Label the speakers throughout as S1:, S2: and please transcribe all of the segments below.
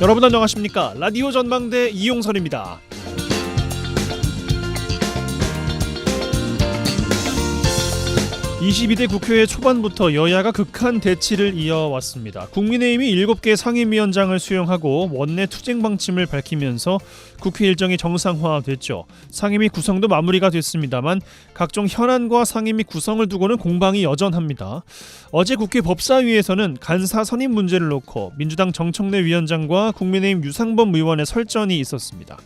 S1: 여러분 안녕하십니까? 라디오 전망대 이용선입니다. 22대 국회 초반부터 여야가 극한 대치를 이어왔습니다. 국민의힘이 7개 상임위원장을 수용하고 원내 투쟁 방침을 밝히면서 국회 일정이 정상화됐죠. 상임위 구성도 마무리가 됐습니다만 각종 현안과 상임위 구성을 두고는 공방이 여전합니다. 어제 국회 법사위에서는 간사 선임 문제를 놓고 민주당 정청래 위원장과 국민의힘 유상범 의원의 설전이 있었습니다.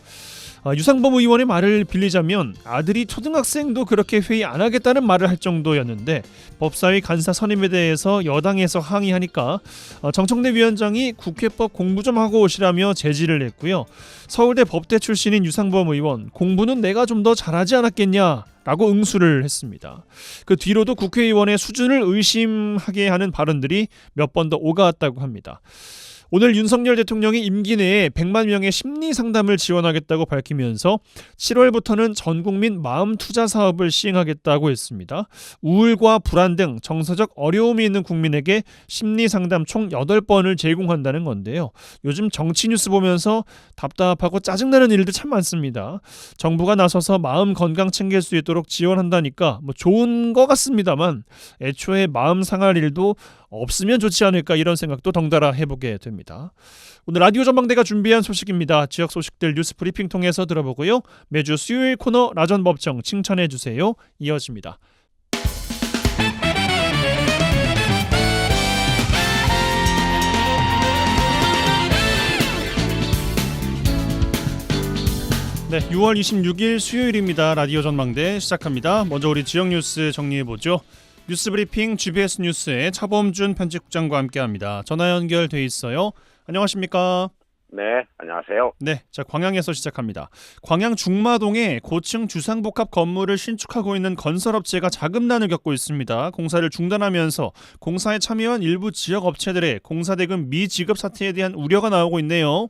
S1: 유상범 의원의 말을 빌리자면 아들이 초등학생도 그렇게 회의 안 하겠다는 말을 할 정도였는데 법사위 간사 선임에 대해서 여당에서 항의하니까 정청래 위원장이 국회법 공부 좀 하고 오시라며 제지를 했고요. 서울대 법대 출신인 유상범 의원, 공부는 내가 좀 더 잘하지 않았겠냐 라고 응수를 했습니다. 그 뒤로도 국회의원의 수준을 의심하게 하는 발언들이 몇 번 더 오가왔다고 합니다. 오늘 윤석열 대통령이 임기 내에 100만 명의 심리 상담을 지원하겠다고 밝히면서 7월부터는 전국민 마음 투자 사업을 시행하겠다고 했습니다. 우울과 불안 등 정서적 어려움이 있는 국민에게 심리 상담 총 8번을 제공한다는 건데요. 요즘 정치 뉴스 보면서 답답하고 짜증나는 일들 참 많습니다. 정부가 나서서 마음 건강 챙길 수 있도록 지원한다니까 좋은 것 같습니다만 애초에 마음 상할 일도 없으면 좋지 않을까 이런 생각도 덩달아 해보게 됩니다. 오늘 라디오 전망대가 준비한 소식입니다. 지역 소식들 뉴스 브리핑 통해서 들어보고요. 매주 수요일 코너 라전법정 칭찬해주세요. 이어집니다. 네, 6월 26일 수요일입니다. 라디오 전망대 시작합니다. 먼저 우리 지역 뉴스 정리해보죠. 뉴스브리핑 GBS 뉴스의 차범준 편집국장과 함께합니다. 전화 연결돼 있어요. 안녕하십니까?
S2: 네, 안녕하세요.
S1: 네, 자 광양에서 시작합니다. 광양 중마동에 고층 주상복합 건물을 신축하고 있는 건설업체가 자금난을 겪고 있습니다. 공사를 중단하면서 공사에 참여한 일부 지역 업체들의 공사대금 미지급 사태에 대한 우려가 나오고 있네요.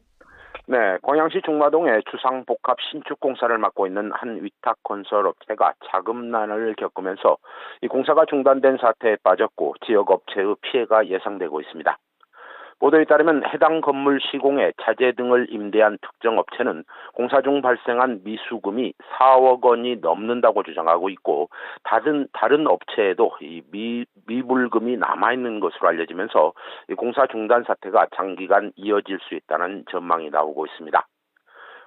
S2: 네, 광양시 중마동의 주상복합 신축 공사를 맡고 있는 한 위탁 건설업체가 자금난을 겪으면서 이 공사가 중단된 사태에 빠졌고 지역 업체의 피해가 예상되고 있습니다. 보도에 따르면 해당 건물 시공에 자재 등을 임대한 특정 업체는 공사 중 발생한 미수금이 4억 원이 넘는다고 주장하고 있고 다른 업체에도 이 미불금이 남아있는 것으로 알려지면서 이 공사 중단 사태가 장기간 이어질 수 있다는 전망이 나오고 있습니다.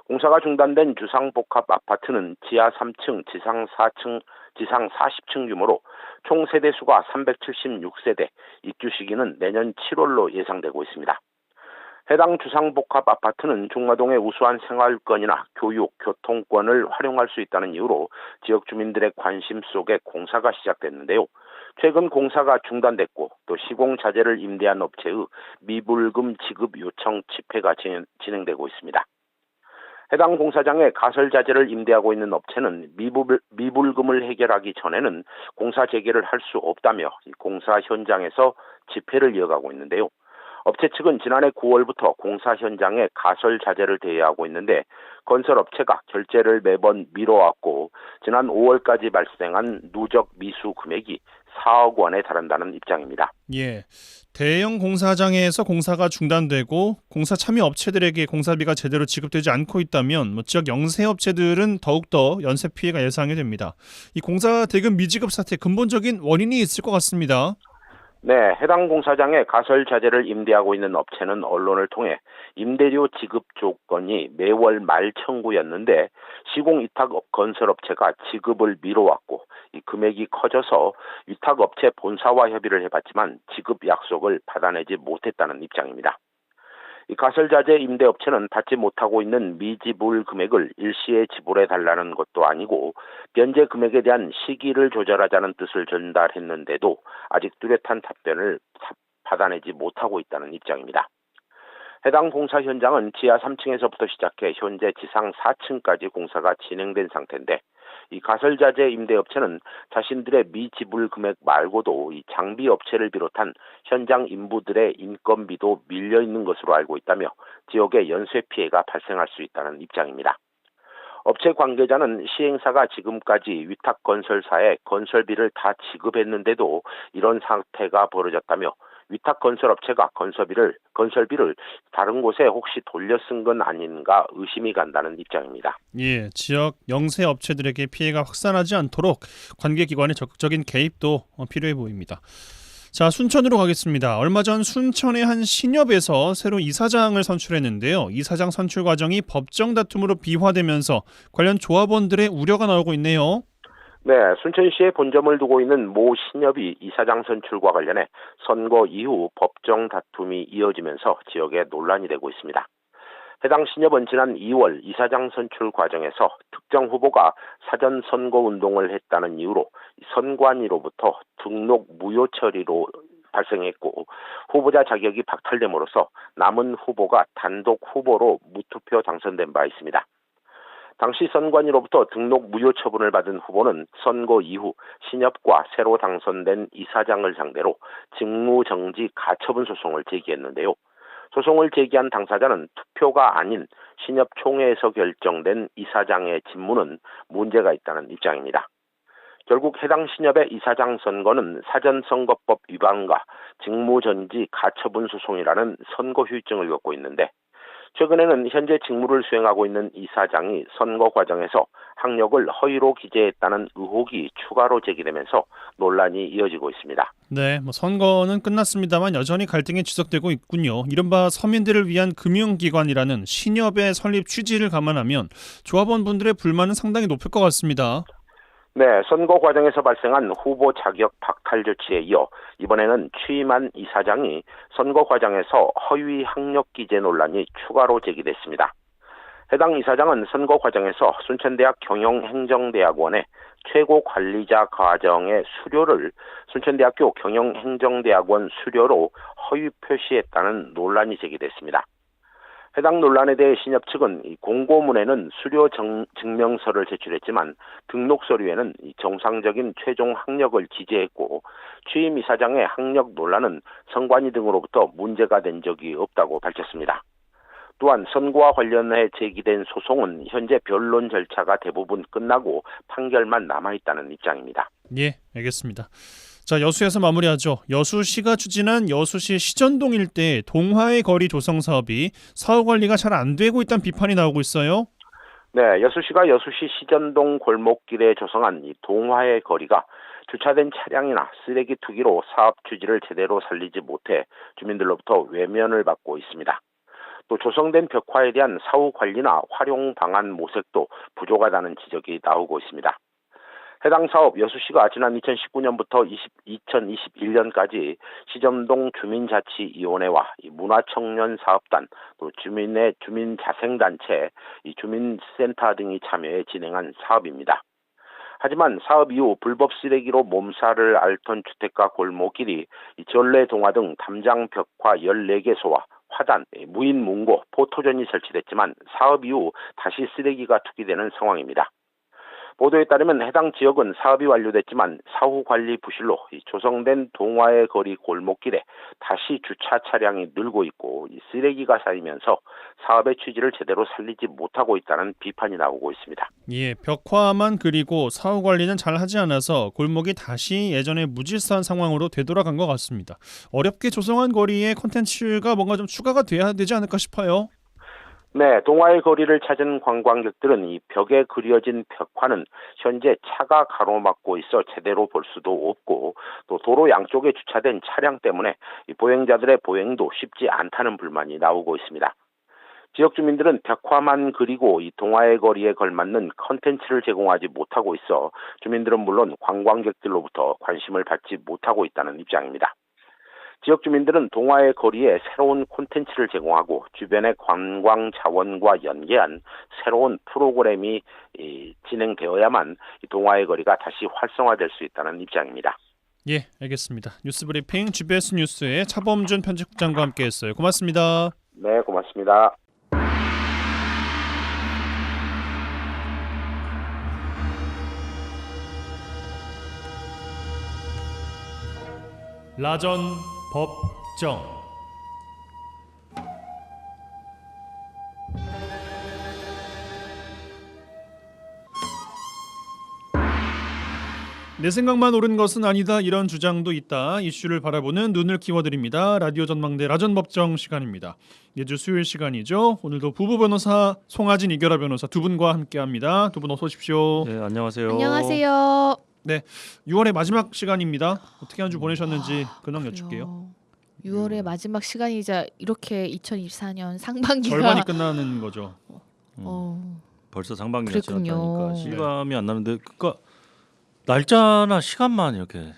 S2: 공사가 중단된 주상복합 아파트는 지하 3층, 지상 40층 규모로 총 세대수가 376세대, 입주 시기는 내년 7월로 예상되고 있습니다. 해당 주상복합 아파트는 중마동의 우수한 생활권이나 교육, 교통권을 활용할 수 있다는 이유로 지역 주민들의 관심 속에 공사가 시작됐는데요. 최근 공사가 중단됐고 또 시공 자재를 임대한 업체의 미불금 지급 요청 집회가 진행되고 있습니다. 해당 공사장에 가설 자재를 임대하고 있는 업체는 미불금을 해결하기 전에는 공사 재개를 할 수 없다며 공사 현장에서 집회를 이어가고 있는데요. 업체 측은 지난해 9월부터 공사 현장에 가설 자재를 대여하고 있는데 건설업체가 결제를 매번 미뤄왔고 지난 5월까지 발생한 누적 미수 금액이 4억 원에 달한다는 입장입니다.
S1: 예, 대형 공사장에서 공사가 중단되고 공사 참여 업체들에게 공사비가 제대로 지급되지 않고 있다면 지역 영세업체들은 더욱더 연쇄 피해가 예상이 됩니다. 이 공사 대금 미지급 사태 근본적인 원인이 있을 것 같습니다.
S2: 네, 해당 공사장에 가설 자재를 임대하고 있는 업체는 언론을 통해 임대료 지급 조건이 매월 말 청구였는데 시공 위탁 건설업체가 지급을 미뤄왔고 이 금액이 커져서 위탁업체 본사와 협의를 해봤지만 지급 약속을 받아내지 못했다는 입장입니다. 이 가설자재 임대업체는 받지 못하고 있는 미지불 금액을 일시에 지불해달라는 것도 아니고 변제 금액에 대한 시기를 조절하자는 뜻을 전달했는데도 아직 뚜렷한 답변을 받아내지 못하고 있다는 입장입니다. 해당 공사 현장은 지하 3층에서부터 시작해 현재 지상 4층까지 공사가 진행된 상태인데 이 가설자재 임대업체는 자신들의 미지불 금액 말고도 이 장비 업체를 비롯한 현장 인부들의 인건비도 밀려 있는 것으로 알고 있다며 지역에 연쇄 피해가 발생할 수 있다는 입장입니다. 업체 관계자는 시행사가 지금까지 위탁 건설사에 건설비를 다 지급했는데도 이런 사태가 벌어졌다며 위탁건설업체가 건설비를 다른 곳에 혹시 돌려 쓴 건 아닌가 의심이 간다는 입장입니다.
S1: 예, 지역 영세 업체들에게 피해가 확산하지 않도록 관계기관의 적극적인 개입도 필요해 보입니다. 자, 순천으로 가겠습니다. 얼마 전 순천의 한 신협에서 새로 이사장을 선출했는데요. 이사장 선출 과정이 법정 다툼으로 비화되면서 관련 조합원들의 우려가 나오고 있네요.
S2: 네, 순천시에 본점을 두고 있는 모 신협이 이사장 선출과 관련해 선거 이후 법정 다툼이 이어지면서 지역에 논란이 되고 있습니다. 해당 신협은 지난 2월 이사장 선출 과정에서 특정 후보가 사전 선거 운동을 했다는 이유로 선관위로부터 등록 무효 처리로 발생했고 후보자 자격이 박탈됨으로써 남은 후보가 단독 후보로 무투표 당선된 바 있습니다. 당시 선관위로부터 등록 무효 처분을 받은 후보는 선거 이후 신협과 새로 당선된 이사장을 상대로 직무정지 가처분 소송을 제기했는데요. 소송을 제기한 당사자는 투표가 아닌 신협 총회에서 결정된 이사장의 직무는 문제가 있다는 입장입니다. 결국 해당 신협의 이사장 선거는 사전선거법 위반과 직무정지 가처분 소송이라는 선거 후유증을 겪고 있는데 최근에는 현재 직무를 수행하고 있는 이사장이 선거 과정에서 학력을 허위로 기재했다는 의혹이 추가로 제기되면서 논란이 이어지고 있습니다.
S1: 네, 선거는 끝났습니다만 여전히 갈등이 지속되고 있군요. 이른바 서민들을 위한 금융기관이라는 신협의 설립 취지를 감안하면 조합원분들의 불만은 상당히 높을 것 같습니다.
S2: 네, 선거 과정에서 발생한 후보 자격 박탈 조치에 이어 이번에는 취임한 이사장이 선거 과정에서 허위 학력 기재 논란이 추가로 제기됐습니다. 해당 이사장은 선거 과정에서 순천대학 경영행정대학원의 최고 관리자 과정의 수료를 순천대학교 경영행정대학원 수료로 허위 표시했다는 논란이 제기됐습니다. 해당 논란에 대해 신협 측은 공고문에는 수료 증명서를 제출했지만 등록 서류에는 정상적인 최종 학력을 기재했고 취임 이사장의 학력 논란은 선관위 등으로부터 문제가 된 적이 없다고 밝혔습니다. 또한 선거와 관련해 제기된 소송은 현재 변론 절차가 대부분 끝나고 판결만 남아있다는 입장입니다.
S1: 예, 알겠습니다. 자, 여수에서 마무리하죠. 여수시가 추진한 여수시 시전동 일대 동화의 거리 조성 사업이 사후 관리가 잘 안 되고 있다는 비판이 나오고 있어요.
S2: 네, 여수시가 여수시 시전동 골목길에 조성한 이 동화의 거리가 주차된 차량이나 쓰레기 투기로 사업 취지를 제대로 살리지 못해 주민들로부터 외면을 받고 있습니다. 또 조성된 벽화에 대한 사후 관리나 활용 방안 모색도 부족하다는 지적이 나오고 있습니다. 해당 사업 여수시가 지난 2019년부터 2021년까지 시전동 주민자치위원회와 문화청년사업단, 또 주민자생단체, 주민센터 등이 참여해 진행한 사업입니다. 하지만 사업 이후 불법 쓰레기로 몸살을 앓던 주택가 골목길이 전래동화 등 담장 벽화 14개소와 화단, 무인 문고, 포토존이 설치됐지만 사업 이후 다시 쓰레기가 투기되는 상황입니다. 보도에 따르면 해당 지역은 사업이 완료됐지만 사후 관리 부실로 조성된 동화의 거리 골목길에 다시 주차 차량이 늘고 있고 쓰레기가 쌓이면서 사업의 취지를 제대로 살리지 못하고 있다는 비판이 나오고 있습니다.
S1: 예, 벽화만 그리고 사후 관리는 잘 하지 않아서 골목이 다시 예전의 무질서한 상황으로 되돌아간 것 같습니다. 어렵게 조성한 거리에 콘텐츠가 뭔가 좀 추가가 돼야 되지 않을까 싶어요.
S2: 네, 동화의 거리를 찾은 관광객들은 이 벽에 그려진 벽화는 현재 차가 가로막고 있어 제대로 볼 수도 없고 또 도로 양쪽에 주차된 차량 때문에 이 보행자들의 보행도 쉽지 않다는 불만이 나오고 있습니다. 지역 주민들은 벽화만 그리고 이 동화의 거리에 걸맞는 컨텐츠를 제공하지 못하고 있어 주민들은 물론 관광객들로부터 관심을 받지 못하고 있다는 입장입니다. 지역 주민들은 동화의 거리에 새로운 콘텐츠를 제공하고 주변의 관광 자원과 연계한 새로운 프로그램이 진행되어야만 동화의 거리가 다시 활성화될 수 있다는 입장입니다.
S1: 예, 알겠습니다. 뉴스브리핑 GBS 뉴스의 차범준 편집국장과 함께했어요. 고맙습니다.
S2: 네, 고맙습니다.
S1: 라전 법정. 내 생각만 옳은 것은 아니다. 이런 주장도 있다. 이슈를 바라보는 눈을 키워드립니다. 라디오 전망대 라전법정 시간입니다. 매주 수요일 시간이죠. 오늘도 부부 변호사 송하진 이결아 변호사 두 분과 함께합니다. 두 분 어서 오십시오.
S3: 네, 안녕하세요.
S4: 안녕하세요.
S1: 6월의 마지막 시간입니다. 어떻게 한 주 보내셨는지 근황 여쭐게요.
S4: 6월의 마지막 시간이자 이렇게 2024년 상반기가
S1: 절반이 끝나는 거죠.
S3: 벌써 상반기가
S4: 그랬군요.
S3: 지났다니까 실감이 안 나는데 그러니까 날짜나 시간만 이렇게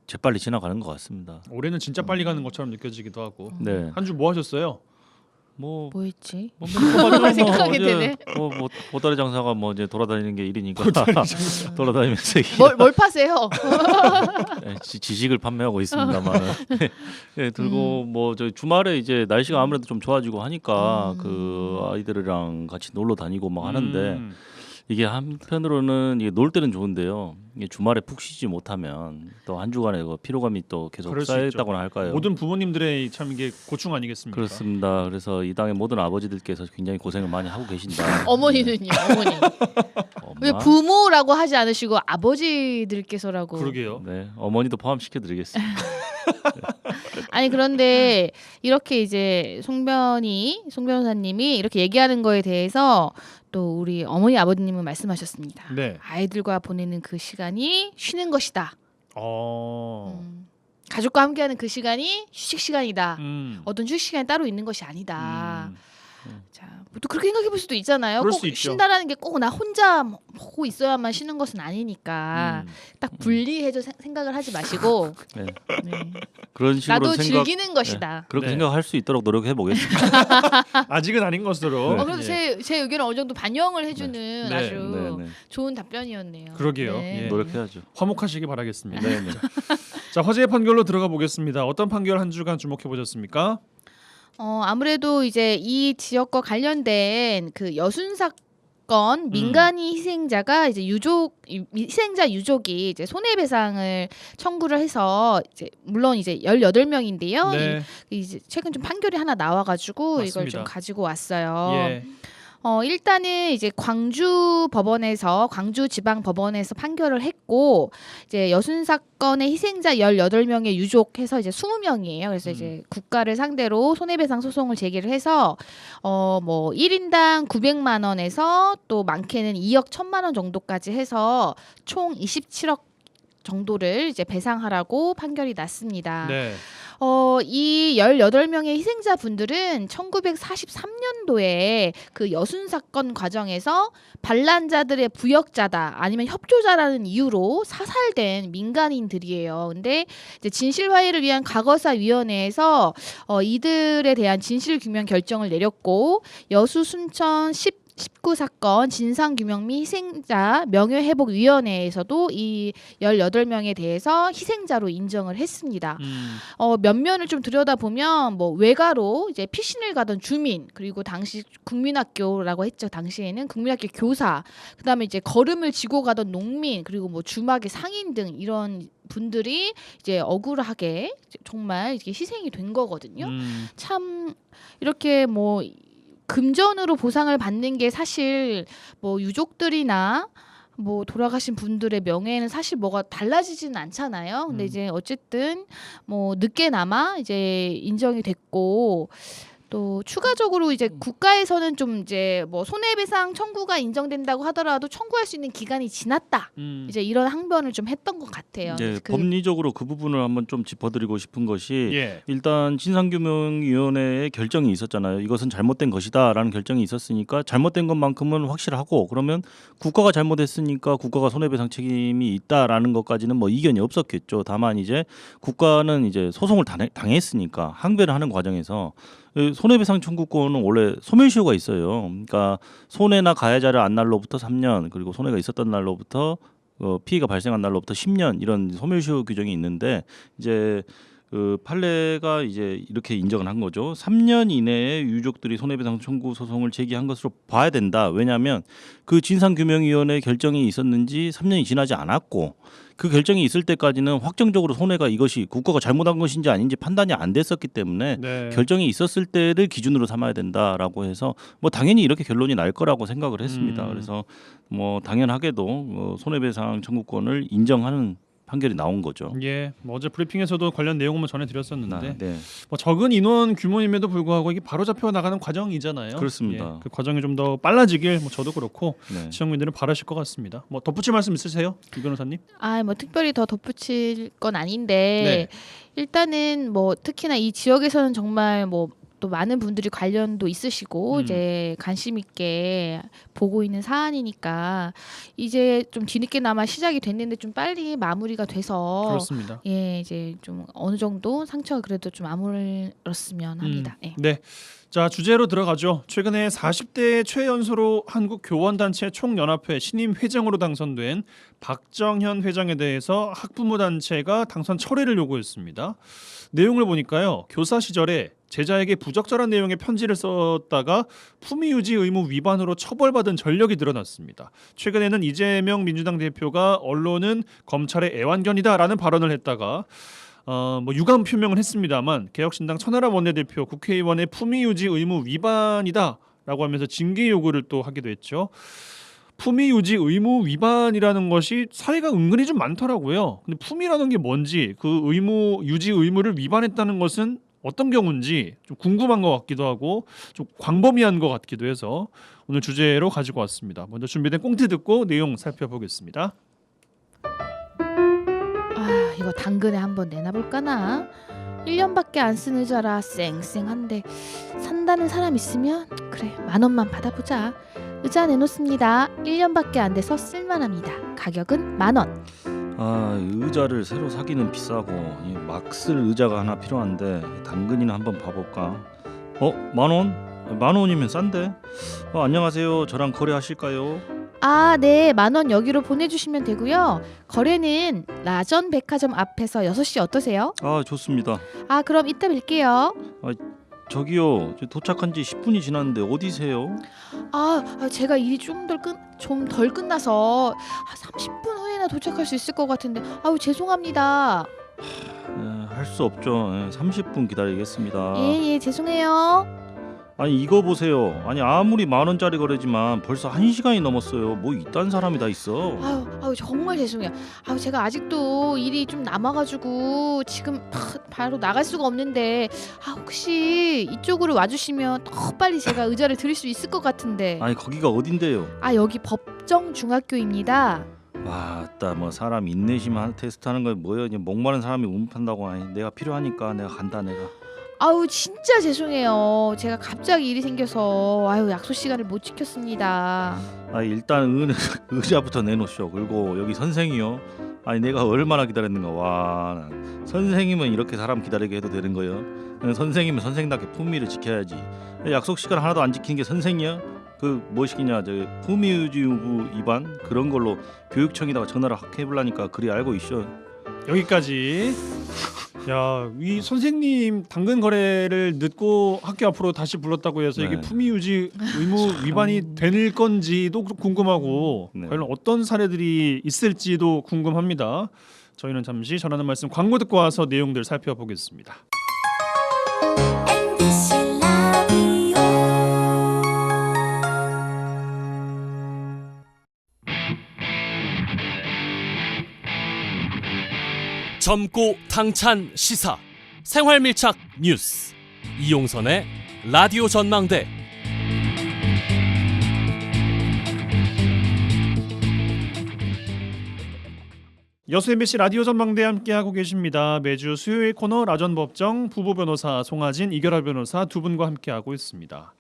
S3: 재빨리 지나가는 것 같습니다.
S1: 올해는 진짜 빨리 가는 것처럼 느껴지기도 하고.
S3: 네.
S1: 한 주 뭐 하셨어요?
S3: 뭐
S4: 했지?
S3: 어제
S4: 생각이 되네.
S3: 뭐 보따리 장사가 뭐 이제 돌아다니는 게 일이니까 돌아다니면서
S4: 뭘 파세요?
S3: 지식을 판매하고 있습니다만 네, 들고 뭐 저 주말에 이제 날씨가 아무래도 좀 좋아지고 하니까 그 아이들이랑 같이 놀러 다니고 막 하는데 이게 한편으로는 이게 놀 때는 좋은데요. 이게 주말에 푹 쉬지 못하면 또 한 주간의 그 피로감이 또 계속
S1: 그럴 수
S3: 쌓였다고나 할까요?
S1: 모든 부모님들의 참 이게 고충 아니겠습니까?
S3: 그렇습니다. 그래서 이 땅의 모든 아버지들께서 굉장히 고생을 많이 하고 계신다.
S4: 어머니는요? 어머니. 왜
S3: 엄마?
S4: 부모라고 하지 않으시고 아버지들께서라고?
S1: 그러게요.
S3: 네, 어머니도 포함시켜드리겠습니다.
S4: 아니 그런데 이렇게 이제 송 변호사님이 이렇게 얘기하는 거에 대해서 또 우리 어머니 아버님은 말씀하셨습니다.
S1: 네.
S4: 아이들과 보내는 그 시간이 쉬는 것이다.
S1: 어.
S4: 가족과 함께하는 그 시간이 휴식 시간이다. 어떤 휴식 시간이 따로 있는 것이 아니다. 자, 또 그렇게 생각해 볼 수도 있잖아요.
S1: 그럴
S4: 꼭
S1: 수 있죠.
S4: 쉰다라는 게 꼭 나 혼자 하고 있어야만 쉬는 것은 아니니까 딱 분리해서 생각을 하지 마시고
S3: 네.
S4: 네.
S3: 그런 식으로
S4: 나도 즐기는 것이다.
S3: 그렇게
S1: 네.
S3: 생각할 수 있도록 노력해 보겠습니다.
S1: 아직은 아닌 것으로.
S3: 네.
S4: 그래도 제 의견을 어느 정도 반영을 해주는
S1: 네.
S4: 아주
S3: 네.
S4: 좋은 답변이었네요.
S1: 그러게요.
S4: 네.
S1: 예.
S3: 노력해야죠.
S1: 화목하시기 바라겠습니다.
S3: 네, 네.
S1: 자, 화제의 판결로 들어가 보겠습니다. 어떤 판결 한 주간 주목해 보셨습니까?
S4: 아무래도 이제 이 지역과 관련된 그 여순 사건 민간인 희생자가 이제 희생자 유족이 이제 손해배상을 청구를 해서 이제 물론 이제 18명인데요.
S1: 네.
S4: 이제 최근 좀 판결이 하나 나와가지고 이걸
S1: 맞습니다.
S4: 좀 가지고 왔어요.
S1: 예.
S4: 일단은 이제 광주 지방 법원에서 판결을 했고 이제 여순 사건의 희생자 18명의 유족해서 이제 20명이에요. 그래서 이제 국가를 상대로 손해배상 소송을 제기를 해서 뭐 1인당 900만 원에서 또 많게는 2억 1천만 원 정도까지 해서 총 27억 정도를 이제 배상하라고 판결이 났습니다.
S1: 네.
S4: 이 18명의 희생자분들은 1943년도에 그 여순 사건 과정에서 반란자들의 부역자다 아니면 협조자라는 이유로 사살된 민간인들이에요. 근데 이제 진실화해를 위한 과거사위원회에서 이들에 대한 진실규명 결정을 내렸고 여수 순천 19사건 진상규명 및 희생자 명예회복위원회에서도 이 18명에 대해서 희생자로 인정을 했습니다. 면면을 좀 들여다보면 뭐 외가로 이제 피신을 가던 주민 그리고 당시 국민학교라고 했죠. 당시에는 국민학교 교사 그다음에 이제 걸음을 지고 가던 농민 그리고 뭐 주막의 상인 등 이런 분들이 이제 억울하게 정말 이게 희생이 된 거거든요. 참 이렇게 뭐 금전으로 보상을 받는 게 사실 뭐 유족들이나 뭐 돌아가신 분들의 명예에는 사실 뭐가 달라지지는 않잖아요. 근데 이제 어쨌든 뭐 늦게나마 이제 인정이 됐고 또 추가적으로 이제 국가에서는 좀 이제 뭐 손해배상 청구가 인정된다고 하더라도 청구할 수 있는 기간이 지났다. 이제 이런 항변을 좀 했던 것 같아요.
S3: 네, 법리적으로 그 부분을 한번 좀 짚어드리고 싶은 것이
S1: 예.
S3: 일단 진상규명위원회의 결정이 있었잖아요. 이것은 잘못된 것이다라는 결정이 있었으니까 잘못된 것만큼은 확실하고 그러면 국가가 잘못했으니까 국가가 손해배상 책임이 있다라는 것까지는 뭐 이견이 없었겠죠. 다만 이제 국가는 이제 소송을 당했으니까 항변을 하는 과정에서 손해배상 청구권은 원래 소멸시효가 있어요. 그러니까 손해나 가해자를 안 날로부터 3년 그리고 손해가 있었던 날로부터 피해가 발생한 날로부터 10년 이런 소멸시효 규정이 있는데 이제 그 판례가 이제 이렇게 인정을 한 거죠. 3년 이내에 유족들이 손해배상 청구 소송을 제기한 것으로 봐야 된다. 왜냐하면 그 진상규명위원회 결정이 있었는지 3년이 지나지 않았고 그 결정이 있을 때까지는 확정적으로 손해가 이것이 국가가 잘못한 것인지 아닌지 판단이 안 됐었기 때문에
S1: 네.
S3: 결정이 있었을 때를 기준으로 삼아야 된다라고 해서 뭐 당연히 이렇게 결론이 날 거라고 생각을 했습니다. 그래서 뭐 당연하게도 손해배상 청구권을 인정하는 판결이 나온 거죠.
S1: 예, 뭐 어제 브리핑에서도 관련 내용을 뭐 전해드렸었는데
S3: 네.
S1: 뭐 적은 인원 규모임에도 불구하고 이게 바로 잡혀 나가는 과정이잖아요.
S3: 그렇습니다.
S1: 예, 그 과정이 좀 더 빨라지길 뭐 저도 그렇고
S3: 네.
S1: 시청민들은 바라실 것 같습니다. 뭐 덧붙일 말씀 있으세요, 이 변호사님?
S4: 뭐 특별히 더 덧붙일 건 아닌데 일단은 뭐 특히나 이 지역에서는 정말 뭐 또 많은 분들이 관련도 있으시고 이제 관심 있게 보고 있는 사안이니까 이제 좀 뒤늦게나마 시작이 됐는데 좀 빨리 마무리가 돼서
S1: 그렇습니다.
S4: 예, 이제 좀 어느 정도 상처가 그래도 좀 아물었으면 합니다. 예.
S1: 네. 자, 주제로 들어가죠. 최근에 40대 최연소로 한국 교원단체 총연합회 신임 회장으로 당선된 박정현 회장에 대해서 학부모 단체가 당선 철회를 요구했습니다. 내용을 보니까요. 교사 시절에 제자에게 부적절한 내용의 편지를 썼다가 품위유지 의무 위반으로 처벌받은 전력이 드러났습니다. 최근에는 이재명 민주당 대표가 언론은 검찰의 애완견이다라는 발언을 했다가 뭐 유감 표명을 했습니다만 개혁신당 천하람 원내대표 국회의원의 품위유지 의무 위반이다라고 하면서 징계 요구를 또 하기도 했죠. 품위유지 의무 위반이라는 것이 사례가 은근히 좀 많더라고요. 근데 품위라는 게 뭔지 그 의무 유지 의무를 위반했다는 것은 어떤 경우인지 좀 궁금한 것 같기도 하고 좀 광범위한 것 같기도 해서 오늘 주제로 가지고 왔습니다. 먼저 준비된 꽁트 듣고 내용 살펴보겠습니다.
S4: 이거 당근에 한번 내놔볼까나. 1년밖에 안 쓴 의자라 쌩쌩한데 산다는 사람 있으면 그래 10,000원만 받아보자. 의자 내놓습니다. 1년밖에 안 돼서 쓸만합니다. 가격은 10,000원.
S3: 의자를 새로 사기는 비싸고 막 쓸 의자가 하나 필요한데 당근이나 한번 봐볼까? 10,000원? 10,000원이면 싼데? 안녕하세요. 저랑 거래하실까요?
S4: 네, 10,000원 여기로 보내주시면 되고요. 거래는 라전 백화점 앞에서 6시 어떠세요?
S3: 좋습니다.
S4: 그럼 이따 뵐게요.
S3: 저기요, 도착한 지 10분이 지났는데 어디세요?
S4: 제가 일이 좀 덜 끝나서 30분 후에나 도착할 수 있을 것 같은데 죄송합니다.
S3: 할 수 없죠. 30분 기다리겠습니다.
S4: 예, 죄송해요.
S3: 이거 보세요. 아무리 10,000원짜리 거래지만 벌써 1시간이 넘었어요. 뭐 이딴 사람이 다 있어.
S4: 정말 죄송해요. 제가 아직도 일이 좀 남아가지고 지금 바로 나갈 수가 없는데 혹시 이쪽으로 와주시면 더 빨리 제가 의자를 드릴 수 있을 것 같은데.
S3: 거기가 어딘데요?
S4: 여기 법정중학교입니다.
S3: 뭐 사람 인내심 테스트하는 거 뭐예요? 목마른 사람이 우문판다고. 내가 필요하니까 내가 간다 내가.
S4: 진짜 죄송해요. 제가 갑자기 일이 생겨서 약속 시간을 못 지켰습니다.
S3: 일단 의자부터 내놓으시오. 그리고 여기 선생이요. 내가 얼마나 기다렸는가. 선생님은 이렇게 사람 기다리게 해도 되는 거예요? 선생님은 선생답게 품위를 지켜야지. 약속 시간 하나도 안 지키는 게 선생이야? 뭐 시키냐? 품위유지 위반 그런 걸로 교육청에다가 전화를 해보려니까 그리 알고 있어.
S1: 여기까지. 야, 이 선생님 당근 거래를 늦고 학교 앞으로 다시 불렀다고 해서 이게 품위유지 의무 위반이 될 건지도 궁금하고 과연 어떤 사례들이 있을지도 궁금합니다. 저희는 잠시 전하는 말씀 광고 듣고 와서 내용들 살펴보겠습니다.
S5: 젊고 당찬 시사 생활밀착 뉴스 이용선의 라디오 전망대.
S1: 여수 MBC 라디오 전망대 함께하고 계십니다. 매주 수요일 코너 라전 법정 부부 변호사 송하진 이결하 변호사 두 분과 함께하고 있습니다.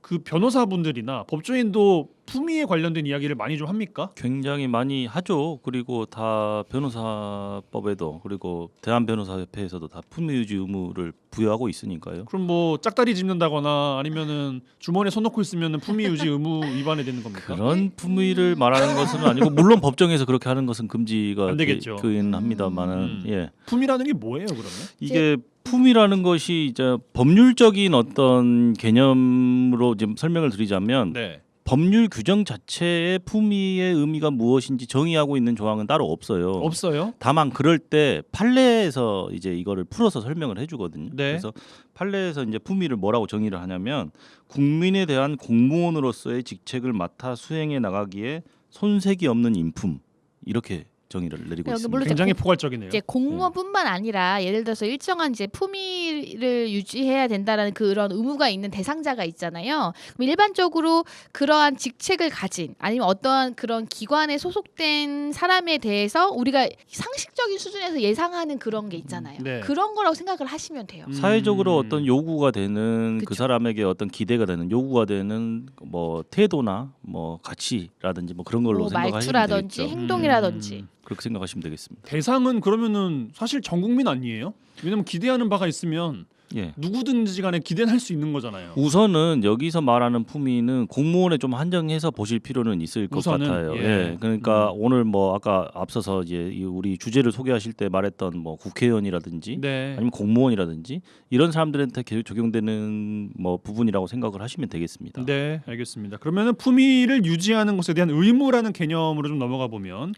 S1: 그 변호사분들이나 법조인도 품위에 관련된 이야기를 많이 좀 합니까?
S3: 굉장히 많이 하죠. 그리고 다 변호사법에도 그리고 대한변호사협회에서도 다 품위유지 의무를 부여하고 있으니까요.
S1: 그럼 뭐 짝다리 짚는다거나 아니면은 주머니에 손 넣고 있으면은 품위 유지 의무 위반이 되는 겁니까?
S3: 그런 품위를 말하는 것은 아니고 물론 법정에서 그렇게 하는 것은 금지가
S1: 안 되겠죠.
S3: 되긴 합니다만은 예.
S1: 품위라는 게 뭐예요, 그러면?
S3: 이게 품위라는 것이 이제 법률적인 어떤 개념으로 좀 설명을 드리자면
S1: 네.
S3: 법률 규정 자체의 품위의 의미가 무엇인지 정의하고 있는 조항은 따로 없어요.
S1: 없어요?
S3: 다만 그럴 때 판례에서 이제 이거를 풀어서 설명을 해주거든요.
S1: 네.
S3: 그래서 판례에서 이제 품위를 뭐라고 정의를 하냐면 국민에 대한 공무원으로서의 직책을 맡아 수행해 나가기에 손색이 없는 인품 이렇게 정의를 내리고
S4: 여기
S3: 있습니다.
S4: 물론
S1: 굉장히 포괄적이네요.
S4: 이제 공무원뿐만 아니라 예를 들어서 일정한 이제 품위를 유지해야 된다라는 그런 의무가 있는 대상자가 있잖아요. 그럼 일반적으로 그러한 직책을 가진 아니면 어떠한 그런 기관에 소속된 사람에 대해서 우리가 상식적인 수준에서 예상하는 그런 게 있잖아요.
S1: 네.
S4: 그런 거라고 생각을 하시면 돼요.
S3: 사회적으로 어떤 요구가 되는 그
S4: 그쵸.
S3: 사람에게 어떤 기대가 되는 요구가 되는 뭐 태도나 뭐 가치라든지 뭐 그런 걸로
S4: 뭐
S3: 생각하시면
S4: 말투라든지
S3: 되겠죠.
S4: 행동이라든지.
S3: 그렇게 생각하시면 되겠습니다.
S1: 대상은 그러면은 사실 전 국민 아니에요? 왜냐면 기대하는 바가 있으면
S3: 예.
S1: 누구든지 간에 기대는 할 수 있는 거잖아요.
S3: 우선은 여기서 말하는 품위는 공무원에 좀 한정해서 보실 필요는 있을 것
S1: 우선은,
S3: 같아요.
S1: 예.
S3: 예. 그러니까 오늘 뭐 아까 앞서서 이제 우리 주제를 소개하실 때 말했던 뭐 국회의원이라든지
S1: 네.
S3: 아니면 공무원이라든지 이런 사람들한테 계속 적용되는 뭐 부분이라고 생각을 하시면 되겠습니다.
S1: 네, 알겠습니다. 그러면은 품위를 유지하는 것에 대한 의무라는 개념으로 좀 넘어가 보면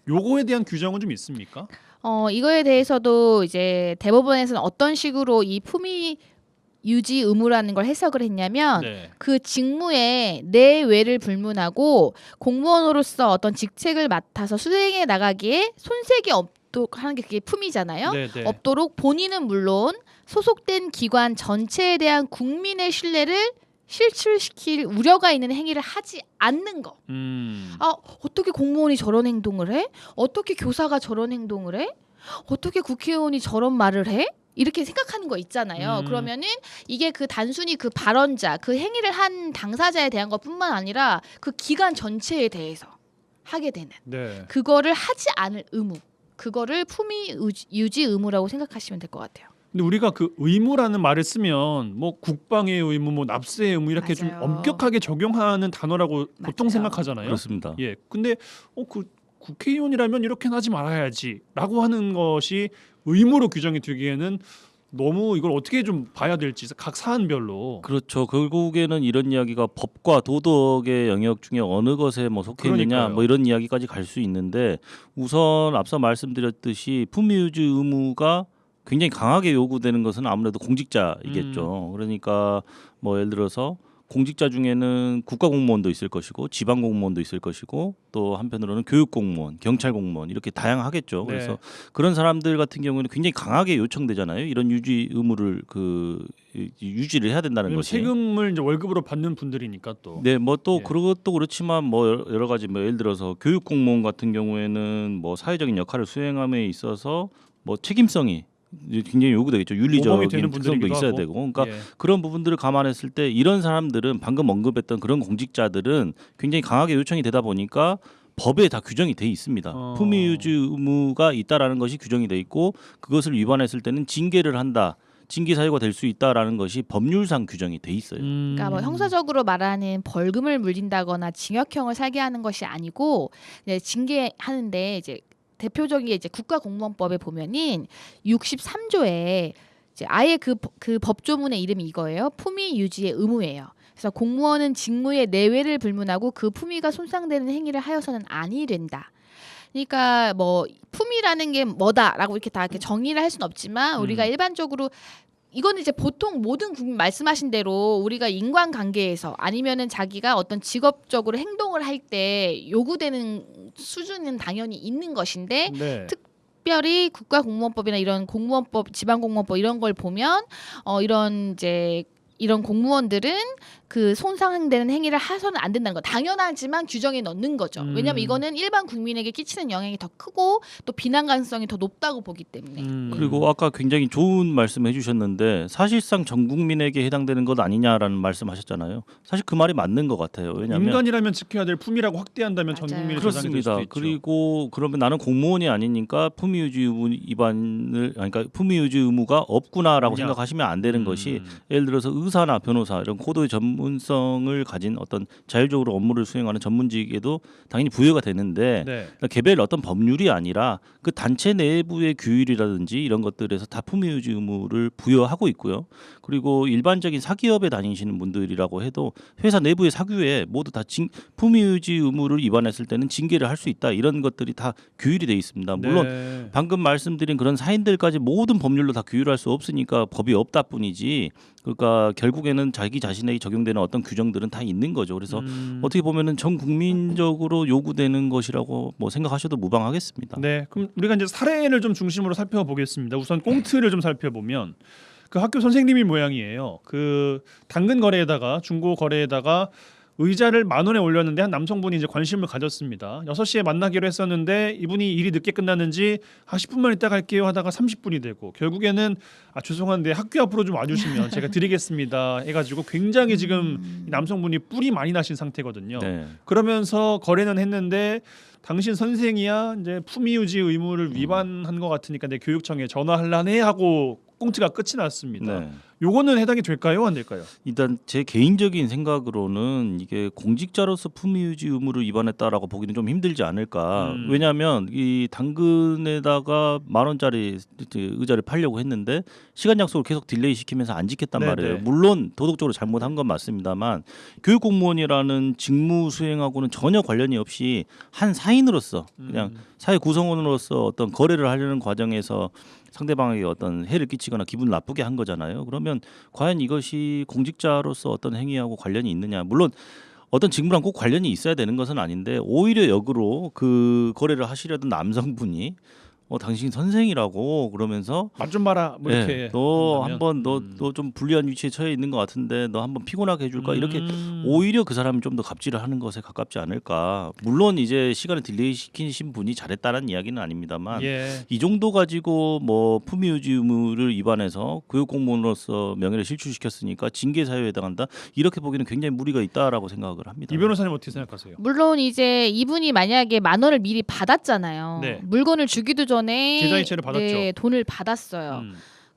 S1: 요거에 대한 규정은 좀 있습니까?
S4: 이거에 대해서도 이제 대법원에서는 어떤 식으로 이 품위 유지 의무라는 걸 해석을 했냐면
S1: 네.
S4: 그 직무의 내외를 불문하고 공무원으로서 어떤 직책을 맡아서 수행해 나가기에 손색이 없도록 하는 게 그게 품위잖아요.
S1: 네, 네.
S4: 없도록 본인은 물론 소속된 기관 전체에 대한 국민의 신뢰를 실추시킬 우려가 있는 행위를 하지 않는 거. 어떻게 공무원이 저런 행동을 해? 어떻게 교사가 저런 행동을 해? 어떻게 국회의원이 저런 말을 해? 이렇게 생각하는 거 있잖아요. 그러면은 이게 그 단순히 그 발언자, 그 행위를 한 당사자에 대한 것뿐만 아니라 그 기관 전체에 대해서 하게 되는
S1: 네.
S4: 그거를 하지 않을 의무. 그거를 품위 유지 의무라고 생각하시면 될 것 같아요.
S1: 근데 우리가 그 의무라는 말을 쓰면 뭐 국방의 의무, 뭐 납세의 의무 이렇게 좀
S4: 맞아요.
S1: 엄격하게 적용하는 단어라고 보통
S4: 맞아요.
S1: 생각하잖아요.
S3: 그렇습니다.
S1: 예. 근데 그 국회의원이라면 이렇게는 하지 말아야지라고 하는 것이 의무로 규정이 되기에는 너무 이걸 어떻게 좀 봐야 될지 각 사안별로.
S3: 그렇죠. 결국에는 이런 이야기가 법과 도덕의 영역 중에 어느 것에 뭐 속해 있느냐
S1: 그러니까요.
S3: 뭐 이런 이야기까지 갈 수 있는데 우선 앞서 말씀드렸듯이 품위유지 의무가 굉장히 강하게 요구되는 것은 아무래도 공직자이겠죠. 그러니까 뭐 예를 들어서 공직자 중에는 국가공무원도 있을 것이고 지방공무원도 있을 것이고 또 한편으로는 교육공무원, 경찰공무원 이렇게 다양하겠죠.
S1: 네.
S3: 그래서 그런 사람들 같은 경우에는 굉장히 강하게 요청되잖아요. 이런 유지 의무를 유지를 해야 된다는
S1: 왜냐면
S3: 것이.
S1: 세금을 이제 월급으로 받는 분들이니까 또.
S3: 네, 뭐 또
S1: 예.
S3: 그것도 그렇지만 뭐 여러 가지 뭐 예를 들어서 교육공무원 같은 경우에는 뭐 사회적인 역할을 수행함에 있어서 뭐 책임성이 굉장히 요구되겠죠.
S1: 모범이
S3: 윤리적인
S1: 되는
S3: 특성도
S1: 분들이기도
S3: 있어야
S1: 하고.
S3: 되고, 그러니까
S1: 예.
S3: 그런 부분들을 감안했을 때 이런 사람들은 방금 언급했던 그런 공직자들은 굉장히 강하게 요청이 되다 보니까 법에 다 규정이 돼 있습니다. 품위유지 의무가 있다라는 것이 규정이 돼 있고 그것을 위반했을 때는 징계를 한다. 징계 사유가 될 수 있다라는 것이 법률상 규정이 돼 있어요.
S4: 그러니까 뭐 형사적으로 말하는 벌금을 물린다거나 징역형을 살게 하는 것이 아니고 이제 징계하는데 이제 대표적인 게 이제 국가공무원법에 보면은 63조에 이제 아예 그 법조문의 이름이 이거예요. 품위 유지의 의무예요. 그래서 공무원은 직무의 내외를 불문하고 그 품위가 손상되는 행위를 하여서는 아니 된다. 그러니까 뭐 품위라는 게 뭐다라고 이렇게 다 이렇게 정의를 할 수는 없지만 우리가 일반적으로 이거는 이제 보통 모든 국민 말씀하신 대로 우리가 인간관계에서 아니면은 자기가 어떤 직업적으로 행동을 할 때 요구되는 수준은 당연히 있는 것인데
S1: 네.
S4: 특별히 국가공무원법이나 이런 공무원법, 지방공무원법 이런 걸 보면 이런 공무원들은 그 손상되는 행위를 해서는 안 된다는 거 당연하지만 규정에 넣는 거죠. 왜냐하면 이거는 일반 국민에게 끼치는 영향이 더 크고 또 비난 가능성이 더 높다고 보기 때문에.
S3: 그리고 아까 굉장히 좋은 말씀 해주셨는데 사실상 전 국민에게 해당되는 것 아니냐라는 말씀하셨잖아요. 사실 그 말이 맞는 것 같아요. 왜냐하면
S1: 인간이라면 지켜야 될 품이라고 확대한다면 전
S4: 맞아요.
S1: 국민의 재산이 될 수도
S3: 그렇습니다.
S1: 있죠.
S3: 그리고 그러면 나는 공무원이 아니니까 품위유지 의무 위반을 그러니까 품위유지 의무가 없구나라고
S1: 그냥.
S3: 생각하시면 안 되는 것이 예를 들어서 의사나 변호사 이런 고도의 전문성을 가진 어떤 자율적으로 업무를 수행하는 전문직에도 당연히 부여가 되는데
S1: 네.
S3: 그러니까 개별 어떤 법률이 아니라 그 단체 내부의 규율이라든지 이런 것들에서 다 품위유지 의무를 부여하고 있고요. 그리고 일반적인 사기업에 다니시는 분들이라고 해도 회사 내부의 사규에 모두 다 품위유지 의무를 위반했을 때는 징계를 할 수 있다. 이런 것들이 다 규율이 돼 있습니다. 물론
S1: 네.
S3: 방금 말씀드린 그런 사인들까지 모든 법률로 다 규율할 수 없으니까 법이 없다 뿐이지. 그러니까 결국에는 자기 자신에게 적용되는 어떤 규정들은 다 있는 거죠. 그래서 어떻게 보면은 전 국민적으로 요구되는 것이라고 뭐 생각하셔도 무방하겠습니다.
S1: 네, 그럼 우리가 이제 사례를 좀 중심으로 살펴보겠습니다. 우선 꽁트를 좀 살펴보면 그 학교 선생님이 모양이에요. 그 당근 거래에다가 중고 거래에다가 의자를 10,000원에 올렸는데 한 남성분이 이제 관심을 가졌습니다. 6시에 만나기로 했었는데 이분이 일이 늦게 끝났는지 10분만 있다 갈게요 하다가 30분이 되고 결국에는 죄송한데 학교 앞으로 좀 와주시면 제가 드리겠습니다 해가지고 굉장히 지금 이 남성분이 뿔이 많이 나신 상태거든요.
S3: 네.
S1: 그러면서 거래는 했는데 당신 선생이야 이제 품위유지 의무를 위반한 것 같으니까 내 교육청에 전화할라네 하고 꽁트가 끝이 났습니다.
S3: 네.
S1: 요거는 해당이 될까요, 안 될까요?
S3: 일단 제 개인적인 생각으로는 이게 공직자로서 품위유지 의무를 위반했다라고 보기는 좀 힘들지 않을까. 왜냐하면 이 당근에다가 10,000원짜리 의자를 팔려고 했는데 시간 약속을 계속 딜레이 시키면서 안 지켰단
S1: 네네.
S3: 말이에요. 물론 도덕적으로 잘못한 건 맞습니다만 교육공무원이라는 직무 수행하고는 전혀 관련이 없이 한 사인으로서 그냥 사회 구성원으로서 어떤 거래를 하려는 과정에서 상대방에게 어떤 해를 끼치거나 기분 나쁘게 한 거잖아요. 그러면 과연 이것이 공직자로서 어떤 행위하고 관련이 있느냐. 물론 어떤 직무랑 꼭 관련이 있어야 되는 것은 아닌데 오히려 역으로 그 거래를 하시려던 남성분이 당신 선생이라고 그러면서
S1: 맛 좀 봐라 뭐 이렇게
S3: 너
S1: 한다면?
S3: 한번 너 좀 불리한 위치에 처해 있는 것 같은데 너 한번 피곤하게 해줄까 이렇게 오히려 그 사람이 좀 더 갑질을 하는 것에 가깝지 않을까. 물론 이제 시간을 딜레이 시키신 분이 잘했다는 이야기는 아닙니다만
S1: 예.
S3: 이 정도 가지고 뭐 품위유지 의무를 위반해서 교육공무원으로서 명예를 실추시켰으니까 징계 사유에 해당한다 이렇게 보기는 굉장히 무리가 있다라고 생각을 합니다.
S1: 이 변호사님 어떻게 생각하세요?
S4: 물론 이제 이분이 만약에 10,000원을 미리 받았잖아요.
S1: 네.
S4: 물건을 주기도 전에
S1: 계좌이체를 받았죠.
S4: 네, 돈을 받았어요.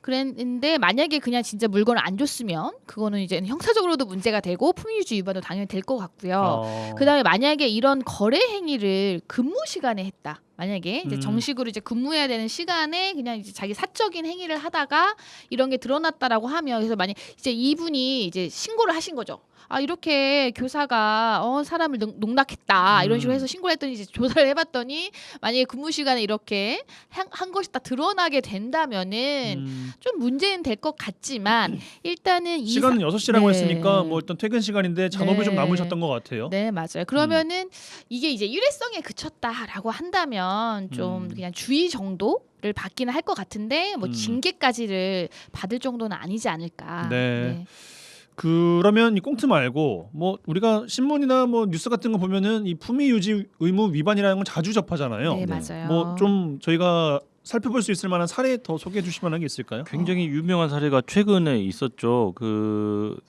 S4: 그랬는데 만약에 그냥 진짜 물건을 안 줬으면 그거는 이제 형사적으로도 문제가 되고 품위유지 위반도 당연히 될 것 같고요. 그다음에 만약에 이런 거래 행위를 근무 시간에 했다. 만약에 이제 정식으로 이제 근무해야 되는 시간에 그냥 이제 자기 사적인 행위를 하다가 이런 게 드러났다라고 하면 그래서 만약 이제 이분이 이제 신고를 하신 거죠. 이렇게 교사가 사람을 농락했다 이런 식으로 해서 신고를 했더니 이제 조사를 해봤더니 만약에 근무 시간에 이렇게 한 것이 딱 드러나게 된다면은 좀 문제는 될 것 같지만 일단은
S1: 시간은 6시라고
S4: 네.
S1: 했으니까 뭐 일단 퇴근 시간인데 잔업이
S4: 네.
S1: 좀 남으셨던 것 같아요.
S4: 네 맞아요. 그러면은 이게 이제 일회성에 그쳤다라고 한다면 좀 그냥 주의 정도를 받기는 할 것 같은데 뭐 징계까지를 받을 정도는 아니지 않을까.
S1: 네. 그러면 이 꽁트 말고 뭐 우리가 신문이나 뭐 뉴스 같은 거 보면은 이 품위유지 의무 위반이라는 건 자주 접하잖아요.
S4: 네 맞아요.
S1: 뭐 좀 저희가 살펴볼 수 있을 만한 사례 더 소개해 주실 만한 게 있을까요?
S3: 굉장히 유명한 사례가 최근에 있었죠. 그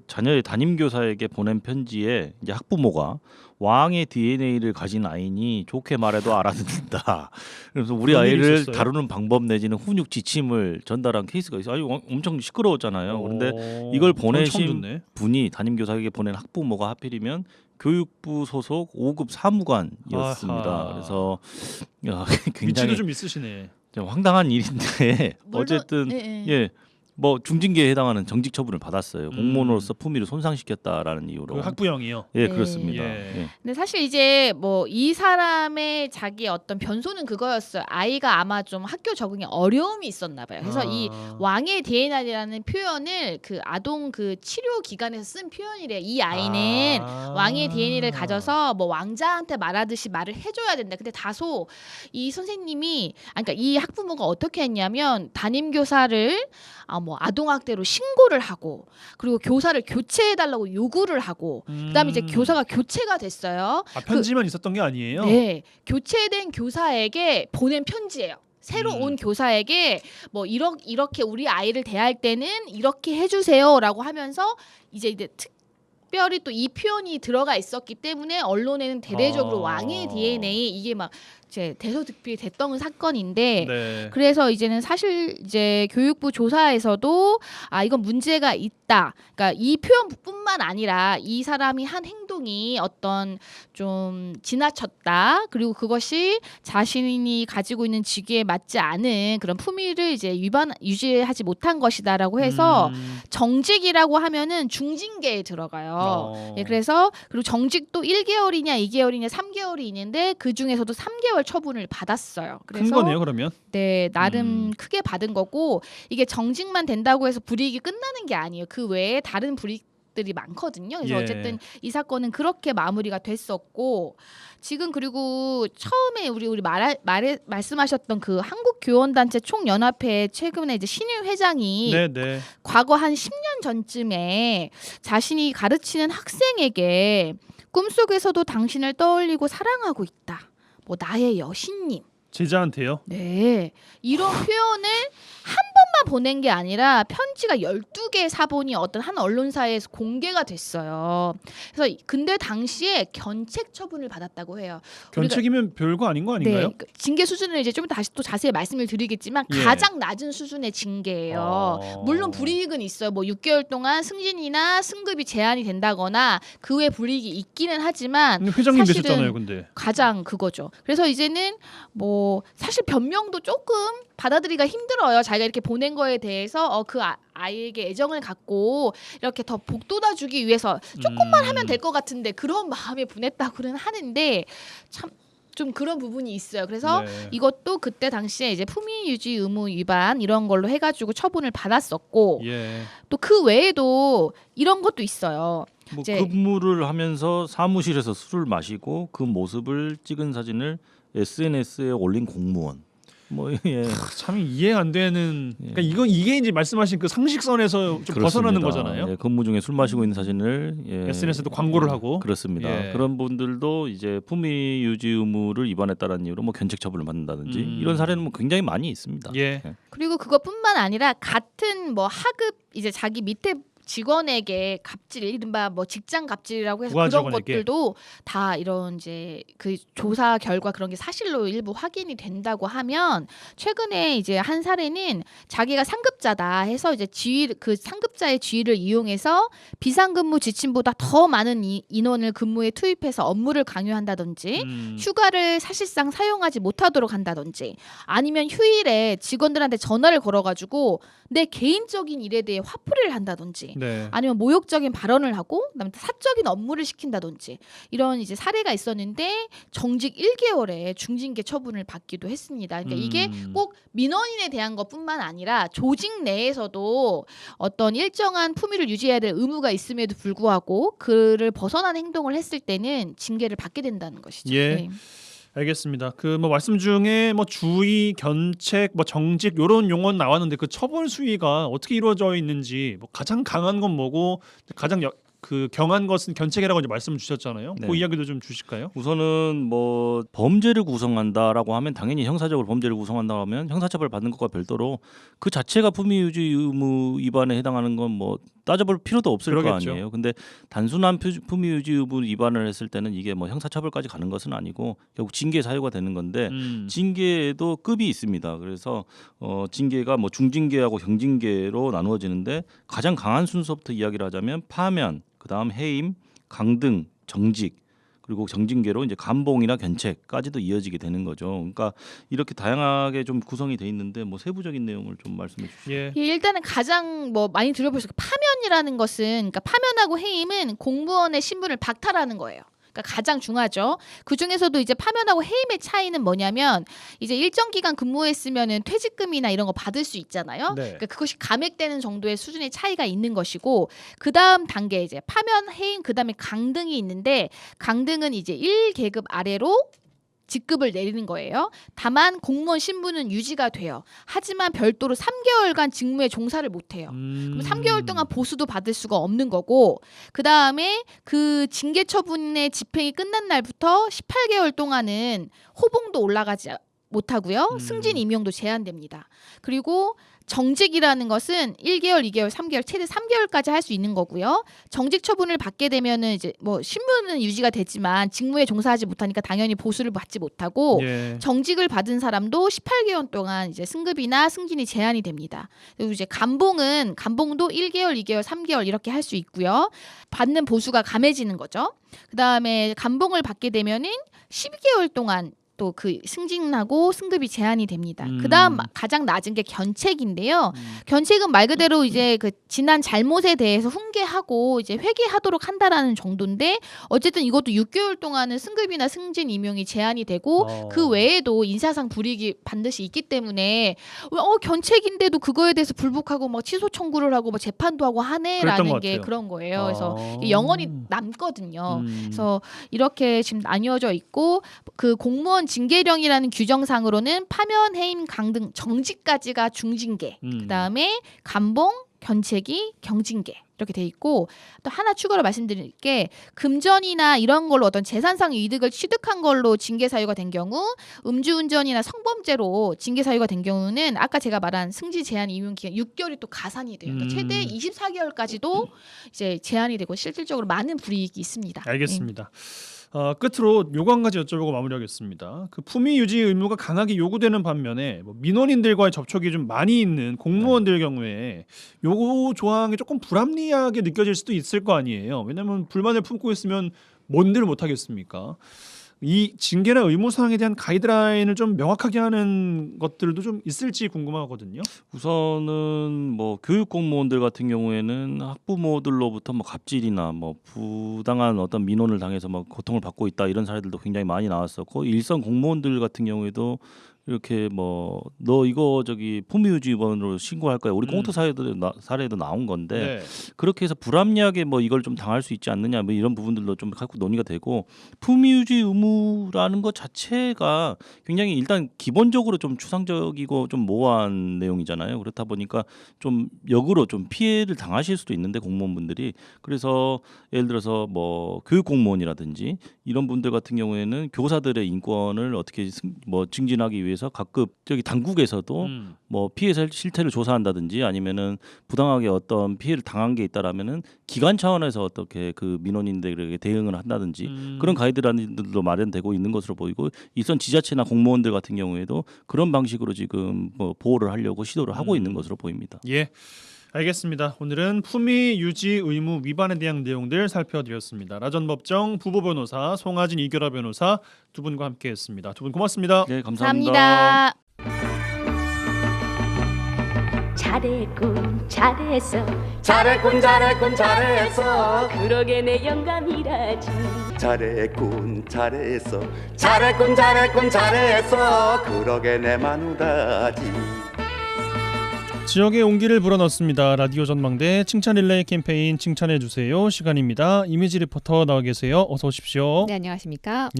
S3: 자녀의 담임 교사에게 보낸 편지에 이제 학부모가 왕의 DNA를 가진 아이니 좋게 말해도 알아듣는다. 그래서 우리
S1: 그런 일이
S3: 아이를
S1: 있었어요?
S3: 다루는 방법 내지는 훈육 지침을 전달한 케이스가 있어요. 아주 엄청 시끄러웠잖아요. 그런데 이걸 보내신 분이 담임 교사에게 보낸 학부모가 하필이면 교육부 소속 5급 사무관이었습니다.
S1: 아하.
S3: 그래서 굉장히
S1: 위치도 좀 있으시네.
S3: 좀 황당한 일인데
S4: 물론,
S3: 어쨌든
S4: 예.
S3: 뭐 중징계에 해당하는 정직 처분을 받았어요. 공무원으로서 품위를 손상시켰다라는 이유로.
S1: 그 학부형이요.
S3: 예,
S4: 네.
S3: 그렇습니다.
S1: 예.
S3: 예.
S4: 근데 사실 이제 뭐 이 사람의 자기 어떤 변소는 그거였어요. 아이가 아마 좀 학교 적응에 어려움이 있었나 봐요. 그래서 이 왕의 DNA라는 표현을 그 아동 그 치료 기관에서 쓴 표현이래요. 이 아이는 왕의 DNA를 가져서 뭐 왕자한테 말하듯이 말을 해줘야 된다. 근데 다소 이 선생님이 그러니까 이 학부모가 어떻게 했냐면 담임 교사를 뭐 아동학대로 신고를 하고 그리고 교사를 교체해달라고 요구를 하고 그다음에 이제 교사가 교체가 됐어요.
S1: 편지만 있었던 게 아니에요?
S4: 네, 교체된 교사에게 보낸 편지예요. 새로 온 교사에게 뭐 이렇게 우리 아이를 대할 때는 이렇게 해주세요라고 하면서 이제 특별히 또 이 표현이 들어가 있었기 때문에 언론에는 대대적으로 왕의 DNA 이게 막 이제 대서특필 됐던 사건인데
S1: 네.
S4: 그래서 이제는 사실 이제 교육부 조사에서도 이건 문제가 있다. 그러니까 이 표현뿐만 아니라 이 사람이 한 행동이 어떤 좀 지나쳤다. 그리고 그것이 자신이 가지고 있는 직위에 맞지 않은 그런 품위를 이제 유지하지 못한 것이다라고 해서 정직이라고 하면은 중징계에 들어가요. 예, 그래서 그리고 정직도 1개월이냐 2개월이냐 3개월이 있는데 그 중에서도 3개월 처분을 받았어요. 그래서
S1: 큰 거네요, 그러면.
S4: 네, 나름 크게 받은 거고 이게 정직만 된다고 해서 불이익이 끝나는 게 아니에요. 그 외에 다른 불이익들이 많거든요. 그래서
S1: 예.
S4: 어쨌든 이 사건은 그렇게 마무리가 됐었고 지금 그리고 처음에 우리 말씀하셨던 그 한국교원단체 총연합회 최근에 이제 신일 회장이
S1: 네.
S4: 과거 한 10년 전쯤에 자신이 가르치는 학생에게 꿈속에서도 당신을 떠올리고 사랑하고 있다. 뭐 나의 여신님.
S1: 제자한테요?
S4: 네. 이런 표현을 한 번만 보낸 게 아니라 편지가 12개의 사본이 어떤 한 언론사에서 공개가 됐어요. 그래서 근데 당시에 견책 처분을 받았다고 해요.
S1: 견책이면 별거 아닌 거 아닌가요?
S4: 네, 징계 수준을 이제 좀 다시 또 자세히 말씀을 드리겠지만
S1: 예.
S4: 가장 낮은 수준의 징계예요. 물론 불이익은 있어요. 뭐 6개월 동안 승진이나 승급이 제한이 된다거나 그 외 불이익이 있기는 하지만
S1: 근데 회장님
S4: 사실은
S1: 되셨잖아요, 근데.
S4: 가장 그거죠. 그래서 이제는 뭐 사실 변명도 조금 받아들이기가 힘들어요. 자기가 이렇게 보낸 거에 대해서 그 아이에게 애정을 갖고 이렇게 더 복돋아주기 위해서 조금만 하면 될 것 같은데 그런 마음에 보냈다고는 하는데 참 좀 그런 부분이 있어요. 그래서
S1: 네.
S4: 이것도 그때 당시에 이제 품위 유지 의무 위반 이런 걸로 해가지고 처분을 받았었고
S1: 예.
S4: 또 그 외에도 이런 것도 있어요.
S3: 뭐
S4: 이제-
S3: 근무를 하면서 사무실에서 술을 마시고 그 모습을 찍은 사진을 SNS에 올린 공무원. 뭐 예.
S1: 참 이해 안 되는. 그러니까 이게 이제 말씀하신 그 상식선에서 좀 벗어나는 거잖아요.
S3: 예, 근무 중에 술 마시고 있는 사진을
S1: SNS에도 광고를 하고.
S3: 그렇습니다.
S1: 예.
S3: 그런 분들도 이제 품위 유지 의무를 위반했다는 이유로 뭐 견책 처분을 받는다든지 이런 사례는 뭐 굉장히 많이 있습니다.
S1: 예.
S4: 그리고 그것뿐만 아니라 같은 뭐 하급 이제 자기 밑에 직원에게 갑질, 이른바 뭐 직장 갑질이라고 해서
S1: 부하
S4: 그런
S1: 직원에게.
S4: 것들도 다 이런 이제 그 조사 결과 그런 게 사실로 일부 확인이 된다고 하면 최근에 이제 한 사례는 자기가 상급자다 해서 이제 그 상급자의 지위를 이용해서 비상근무 지침보다 더 많은 인원을 근무에 투입해서 업무를 강요한다든지 휴가를 사실상 사용하지 못하도록 한다든지 아니면 휴일에 직원들한테 전화를 걸어가지고 내 개인적인 일에 대해 화풀이를 한다든지
S1: 네.
S4: 아니면 모욕적인 발언을 하고 그다음에 사적인 업무를 시킨다든지 이런 이제 사례가 있었는데 정직 1개월에 중징계 처분을 받기도 했습니다. 그러니까 이게 꼭 민원인에 대한 것뿐만 아니라 조직 내에서도 어떤 일정한 품위를 유지해야 될 의무가 있음에도 불구하고 그를 벗어난 행동을 했을 때는 징계를 받게 된다는 것이죠.
S1: 예.
S4: 네.
S1: 알겠습니다. 그 뭐 말씀 중에 뭐 주의, 견책, 뭐 정직 이런 용어는 나왔는데 그 처벌 수위가 어떻게 이루어져 있는지 뭐 가장 강한 건 뭐고 가장 그 경한 것은 견책이라고 이제 말씀을 주셨잖아요.
S3: 네.
S1: 그 이야기도 좀 주실까요?
S3: 우선은 뭐 범죄를 구성한다라고 하면 당연히 형사적으로 범죄를 구성한다고 하면 형사처벌 받는 것과 별도로 그 자체가 품위 유지 의무 위반에 해당하는 건 뭐 따져볼 필요도 없을
S1: 그러겠죠.
S3: 거 아니에요. 근데 단순한 품위 유지 의무 위반을 했을 때는 이게 뭐 형사처벌까지 가는 것은 아니고 결국 징계 사유가 되는 건데 징계에도 급이 있습니다. 그래서 징계가 뭐 중징계하고 경징계로 나누어지는데 가장 강한 순서부터 이야기를 하자면 파면, 그다음 해임, 강등, 정직 그리고 정징계로 이제 감봉이나 견책까지도 이어지게 되는 거죠. 그러니까 이렇게 다양하게 좀 구성이 돼 있는데 뭐 세부적인 내용을 좀 말씀해 주시죠.
S1: 예.
S4: 일단은 가장 뭐 많이 들어보셨을 파면이라는 것은 그러니까 파면하고 해임은 공무원의 신분을 박탈하는 거예요. 그러니까 가장 중하죠. 그 중에서도 이제 파면하고 해임의 차이는 뭐냐면 이제 일정 기간 근무했으면은 퇴직금이나 이런 거 받을 수 있잖아요.
S1: 네.
S4: 그러니까 그것이 감액되는 정도의 수준의 차이가 있는 것이고 그 다음 단계 이제 파면, 해임, 그 다음에 강등이 있는데 강등은 이제 1계급 아래로 직급을 내리는 거예요. 다만 공무원 신분은 유지가 돼요. 하지만 별도로 3개월간 직무에 종사를 못해요. 그럼 3개월 동안 보수도 받을 수가 없는 거고, 그 다음에 그 징계 처분의 집행이 끝난 날부터 18개월 동안은 호봉도 올라가지 못하고요. 승진 임용도 제한됩니다. 그리고 정직이라는 것은 1개월, 2개월, 3개월, 최대 3개월까지 할 수 있는 거고요. 정직 처분을 받게 되면은 이제 뭐 신분은 유지가 되지만 직무에 종사하지 못하니까 당연히 보수를 받지 못하고,
S1: 예.
S4: 정직을 받은 사람도 18개월 동안 이제 승급이나 승진이 제한이 됩니다. 그리고 이제 감봉도 1개월, 2개월, 3개월 이렇게 할 수 있고요. 받는 보수가 감해지는 거죠. 그다음에 감봉을 받게 되면은 12개월 동안 또 그 승진하고 승급이 제한이 됩니다. 그다음 가장 낮은 게 견책인데요. 견책은 말 그대로 이제 그 지난 잘못에 대해서 훈계하고 이제 회개하도록 한다라는 정도인데, 어쨌든 이것도 6개월 동안은 승급이나 승진 임용이 제한이 되고 그 외에도 인사상 불이익이 반드시 있기 때문에 견책인데도 그거에 대해서 불복하고 막 취소 청구를 하고 막 재판도 하고 하네라는 게 그런 거예요. 그래서 이게 영원히 남거든요. 그래서 이렇게 지금 나뉘어져 있고, 그 공무원 징계령이라는 규정상으로는 파면, 해임, 강등, 정직까지가 중징계, 그다음에 감봉, 견책이 경징계 이렇게 돼 있고, 또 하나 추가로 말씀드릴 게, 금전이나 이런 걸로 어떤 재산상 이득을 취득한 걸로 징계 사유가 된 경우, 음주운전이나 성범죄로 징계 사유가 된 경우는 아까 제가 말한 승진 제한 임용 기간 6개월이 또 가산이 돼요. 그러니까 최대 24개월까지도 이제 제한이 되고 실질적으로 많은 불이익이 있습니다.
S1: 알겠습니다. 끝으로 요거 한 가지 여쭤보고 마무리하겠습니다. 그 품위 유지 의무가 강하게 요구되는 반면에 뭐 민원인들과의 접촉이 좀 많이 있는 공무원들 경우에 요거 조항이 조금 불합리하게 느껴질 수도 있을 거 아니에요. 왜냐하면 불만을 품고 있으면 뭔들 못 하겠습니까? 이 징계나 의무 사항에 대한 가이드라인을 좀 명확하게 하는 것들도 좀 있을지 궁금하거든요.
S3: 우선은 뭐 교육 공무원들 같은 경우에는 학부모들로부터 뭐 갑질이나 뭐 부당한 어떤 민원을 당해서 뭐 고통을 받고 있다 이런 사례들도 굉장히 많이 나왔었고, 일선 공무원들 같은 경우에도 이렇게 뭐 너 이거 저기 품위유지 위반으로 신고할 거야. 우리 꽁트 사례도 나온 건데,
S1: 네.
S3: 그렇게 해서 불합리하게 뭐 이걸 좀 당할 수 있지 않느냐 뭐 이런 부분들도 좀 갖고 논의가 되고, 품위유지 의무라는 것 자체가 굉장히 일단 기본적으로 좀 추상적이고 좀 모호한 내용이잖아요. 그렇다 보니까 좀 역으로 좀 피해를 당하실 수도 있는데, 공무원분들이. 그래서 예를 들어서 뭐 교육 공무원이라든지 이런 분들 같은 경우에는 교사들의 인권을 어떻게 뭐 증진하기 위해서 각급 저기 당국에서도 뭐 피해 실태를 조사한다든지, 아니면은 부당하게 어떤 피해를 당한 게 있다라면은 기관 차원에서 어떻게 그 민원인들에게 대응을 한다든지 그런 가이드라인들도 마련되고 있는 것으로 보이고, 일선 지자체나 공무원들 같은 경우에도 그런 방식으로 지금 뭐 보호를 하려고 시도를 하고 있는 것으로 보입니다.
S1: 예. 알겠습니다. 오늘은 품위 유지 의무 위반에 대한 내용들 살펴드렸습니다. 라전법정 부부 변호사 송하진 이결아 변호사 두 분과 함께했습니다. 두 분 고맙습니다.
S3: 네, 감사합니다.
S6: 잘했군 잘했어
S7: 잘했군 잘했군 잘했어
S6: 그러게 내 영감이라지
S7: 잘했군 잘했어 잘했군 잘했군 잘했어 그러게 내 마누라지.
S1: 지역의 온기를 불어넣습니다. 라디오 전망대 칭찬 릴레이 캠페인 칭찬해주세요 시간입니다. 이미지 리포터 나와 계세요. 어서 오십시오.
S8: 네, 안녕하십니까.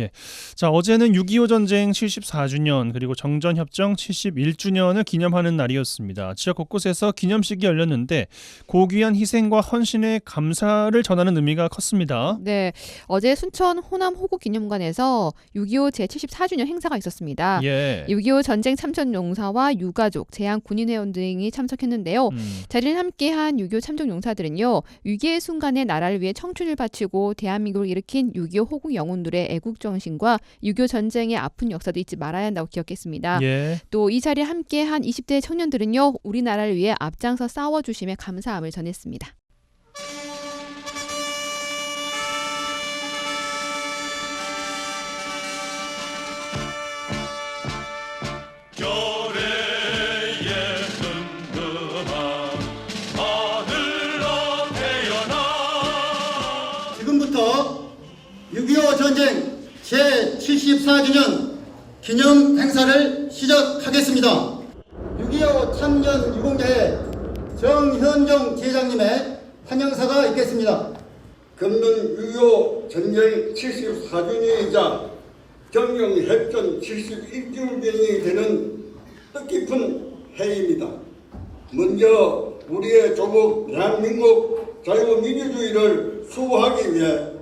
S1: 자, 어제는 6.25 전쟁 74주년 그리고 정전협정 71주년을 기념하는 날이었습니다. 지역 곳곳에서 기념식이 열렸는데 고귀한 희생과 헌신의 감사를 전하는 의미가 컸습니다.
S8: 네, 어제 순천 호남 호국기념관에서 6.25 제74주년 행사가 있었습니다. 6.25 전쟁 참전 용사와 유가족, 재향 군인회원 등이 참석했는데요. 자리를 함께한 6.25 참전 용사들은요, 위기의 순간에 나라를 위해 청춘을 바치고 대한민국을 일으킨 6.25 호국 영웅들의 애국정신과 6.25 전쟁의 아픈 역사도 잊지 말아야 한다고 기억했습니다. 또 이 자리에 함께한 20대 청년들은요, 우리나라를 위해 앞장서 싸워주심에 감사함을 전했습니다.
S9: 지금부터 6.25 전쟁 제74주년 기념 행사를 시작하겠습니다. 6.25 참전 유공자의 정현종 제장님의 환영사가 있겠습니다.
S10: 금년 6.25 전쟁 74주년이자
S9: 정경협전 71주년이 되는 뜻깊은 해입니다. 먼저 우리의 조국 대한민국 자유민주주의를 수호하기 위해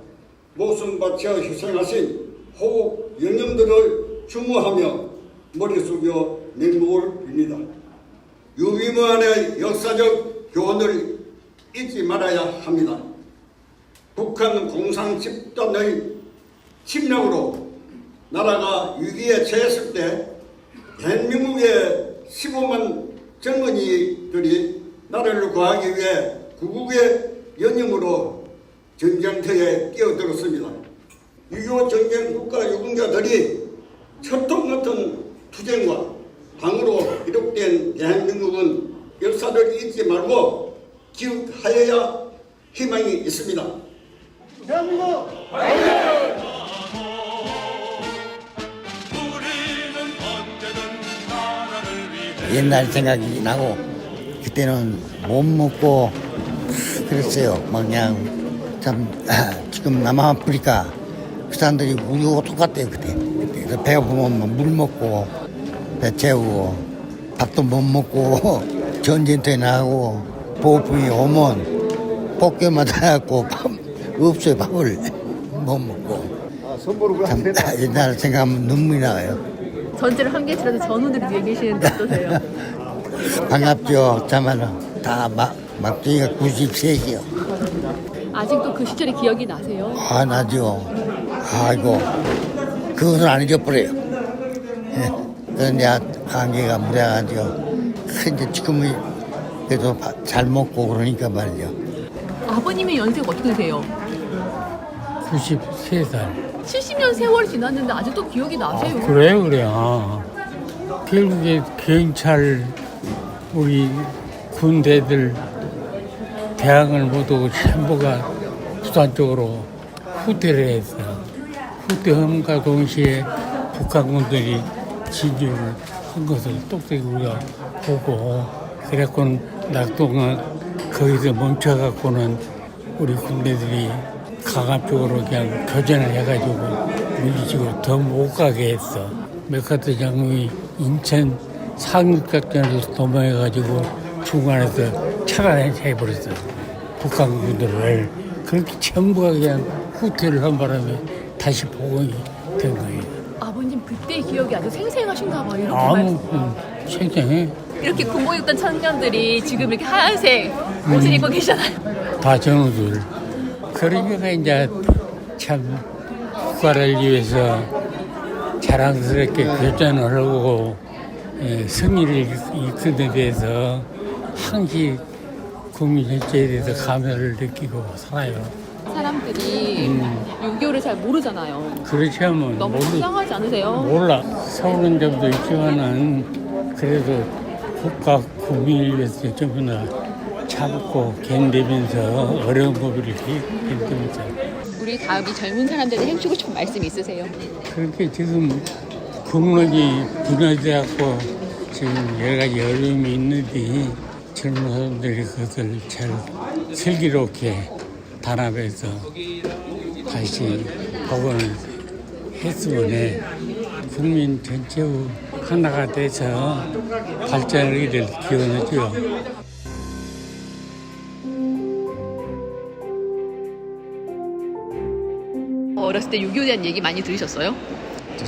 S9: 목숨 바쳐 희생하신 호국 영령들을 추모하며 머리 숙여 맹목을 빕니다. 유비무한의 역사적 교훈을 잊지 말아야 합니다. 북한 공산 집단의 침략으로 나라가 위기에 처했을 때 대한민국의 15만 젊은이들이 나라를 구하기 위해 구국의 연임으로 전쟁터에 뛰어들었습니다. 6.25 전쟁 국가 유공자들이 철통 같은 투쟁과 방으로 이룩된 대한민국은 역사를 잊지 말고 기억하여야 희망이 있습니다. 대한민국 화이팅!
S10: 옛날 생각이 나고 그때는 못 먹고 그랬어요. 그냥 참 지금 남아프리카 그 사람들이 우리하고 똑같대요. 그때 그래서 배고프면 물 먹고 배 채우고 밥도 못 먹고 전쟁터에 나가고 보급품이 오면 폭격마다 해갖고 밥 없어요. 밥을 못 먹고 참 옛날 생각하면 눈물이 나와요.
S11: 전제를 한 개 치러서 전우들이 뒤에 계시는데 어떠세요?
S10: 반갑죠. 자만은 다 막둥이가 93이요.
S11: 아직도 그 시절의 기억이 나세요?
S10: 아, 나죠. 아이고, 그것은 안 잊어버려요. 그런데 관계가 무뎌가지고, 근데 지금은 그래도 잘 먹고 그러니까 말이죠.
S11: 아버님의 연세가 어떻게 되세요?
S12: 93살.
S11: 70년 세월이 지났는데 아직도 기억이 나세요?
S12: 그래요. 결국에 경찰, 우리 군대들, 대학을 모두 전부가 부산 쪽으로 후퇴를 했어. 후퇴함과 동시에 북한군들이 진주를 한 것을 똑똑히 우리가 보고, 그래갖고 낙동강 거기서 멈춰갖고는 우리 군대들이 강압 쪽으로 그냥 교전을 해가지고 물리치고 더 못 가게 했어. 메카트 장군이 인천 상륙작전에서 도망해가지고 중간에서 차단해버렸어. 북한군들을. 그렇게 전부가 그냥 후퇴를 한 바람에 다시 복원이 된 거예요.
S11: 아버님 그때 기억이 아주 생생하신가 봐요. 이렇게
S12: 생생해.
S11: 이렇게 군복에 입던 청년들이 지금 이렇게 하얀색 옷을 입고 계시잖아요.
S12: 다 전우들. 그러니까 이제 참 국가를 위해서 자랑스럽게 결전을 하고 승리를 이끄는 데서 항시 국민 전체에 대해서 감사를 느끼고 살아요.
S11: 사람들이 6.25를 잘 모르잖아요.
S12: 그렇지 않으면
S11: 너무 수상하지 않으세요?
S12: 몰라. 서운한 점도 있지만은 그래도 국가 국민을 위해서 전부 다 참고 견디면서 어려운 법을 견디면서.
S11: 우리 다음이 젊은 사람들한테 해주고 싶은 말씀 있으세요?
S12: 그렇게 지금 국력이 분화되었고 지금 여러 가지 어려움이 있는데 젊은 사람들이 그것을 잘 슬기롭게 단합해서 다시 복원을 했으면 해. 국민 전체로 하나가 돼서 발전을 이를 기원하죠.
S11: 어렸을 때 6.25에 대한 얘기 많이 들으셨어요?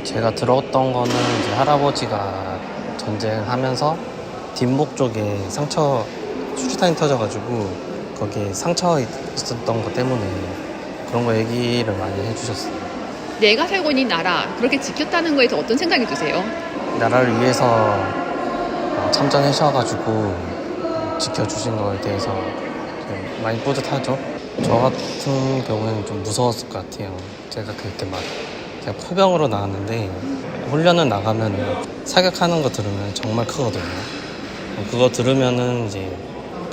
S13: 제가 들었던 거는 이제 할아버지가 전쟁하면서 뒷목 쪽에 상처 수류탄이 터져가지고 거기에 상처 있었던 것 때문에 그런 거 얘기를 많이 해주셨어요.
S11: 내가 살고 있는 나라 그렇게 지켰다는 거에 대해서 어떤 생각이 드세요?
S13: 나라를 위해서 참전하셔가지고 지켜주신 거에 대해서 많이 뿌듯하죠. 저 같은 경우에는 좀 무서웠을 것 같아요. 제가 그때 제가 포병으로 나왔는데 훈련을 나가면 사격하는 거 들으면 정말 크거든요. 그거 들으면은 이제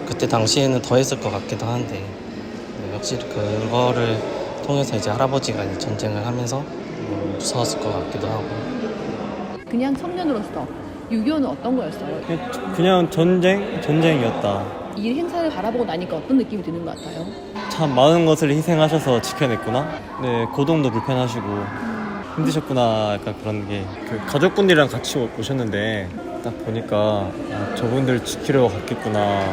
S13: 그때 당시에는 더 했을 것 같기도 한데 확실히 그거를 통해서 이제 할아버지가 이제 전쟁을 하면서 무서웠을 것 같기도 하고.
S11: 그냥 청년으로서 6.25는 어떤 거였어요?
S14: 그냥 전쟁이었다.
S11: 이 행사를 바라보고 나니까 어떤 느낌이 드는 것 같아요?
S14: 참 많은 것을 희생하셔서 지켜냈구나. 네, 고동도 불편하시고 힘드셨구나 약간 그런 게 그 가족분들이랑 같이 오셨는데 딱 보니까 저분들 지키러 갔겠구나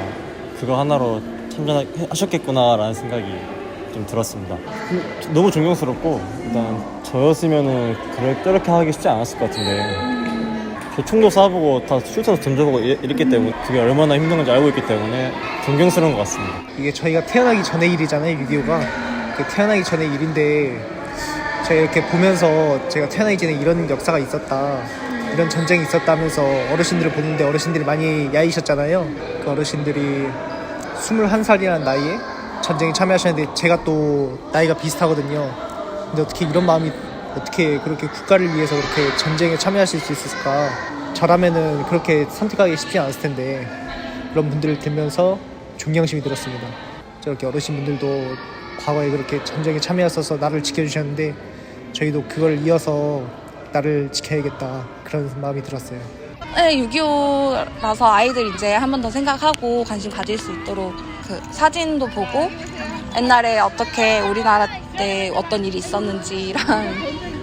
S14: 그거 하나로 참전하셨겠구나라는 생각이 좀 들었습니다. 너무 존경스럽고 일단 저였으면은 저렇게 하기 쉽지 않았을 것 같은데 저 총도 쏴보고 다 슈터도 던져보고 이랬기 때문에 그게 얼마나 힘든 건지 알고 있기 때문에 존경스러운 것 같습니다.
S15: 이게 저희가 태어나기 전의 일이잖아요. 6.25가 그 태어나기 전의 일인데 제가 이렇게 보면서 제가 태어나기 전에 이런 역사가 있었다 이런 전쟁이 있었다면서 어르신들을 보는데 어르신들이 많이 야이셨잖아요. 그 어르신들이 21살이라는 나이에 전쟁에 참여하셨는데 제가 또 나이가 비슷하거든요. 근데 어떻게 이런 마음이 어떻게 그렇게 국가를 위해서 그렇게 전쟁에 참여하실 수 있을까? 저라면은 그렇게 선택하기 쉽지 않았을 텐데 그런 분들을 들면서 존경심이 들었습니다. 저렇게 어르신분들도 과거에 그렇게 전쟁에 참여하셔서 나를 지켜주셨는데 저희도 그걸 이어서 나를 지켜야겠다 그런 마음이 들었어요.
S16: 네, 6.25라서 아이들 이제 한 번 더 생각하고 관심 가질 수 있도록 그 사진도 보고 옛날에 어떻게 우리나라 때 어떤 일이 있었는지랑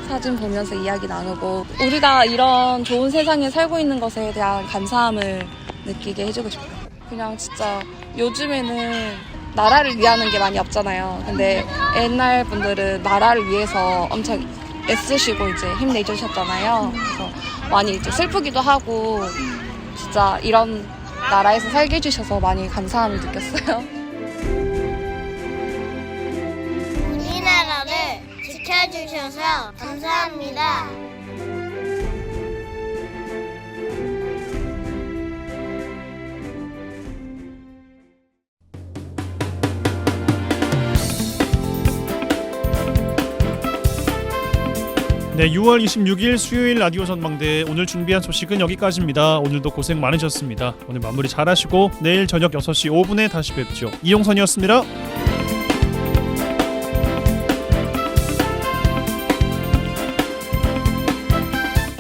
S16: 사진 보면서 이야기 나누고 우리가 이런 좋은 세상에 살고 있는 것에 대한 감사함을 느끼게 해주고 싶어요. 그냥 진짜 요즘에는 나라를 위하는 게 많이 없잖아요. 근데 옛날 분들은 나라를 위해서 엄청 애쓰시고 이제 힘내주셨잖아요. 그래서 많이 이제 슬프기도 하고 진짜 이런 나라에서 살게 해주셔서 많이 감사함을 느꼈어요.
S17: 우리나라를 지켜주셔서 감사합니다.
S1: 네, 6월 26일 수요일 라디오 전망대 오늘 준비한 소식은 여기까지입니다. 오늘도 고생 많으셨습니다. 오늘 마무리 잘하시고 내일 저녁 6시 5분에 다시 뵙죠. 이용선이었습니다.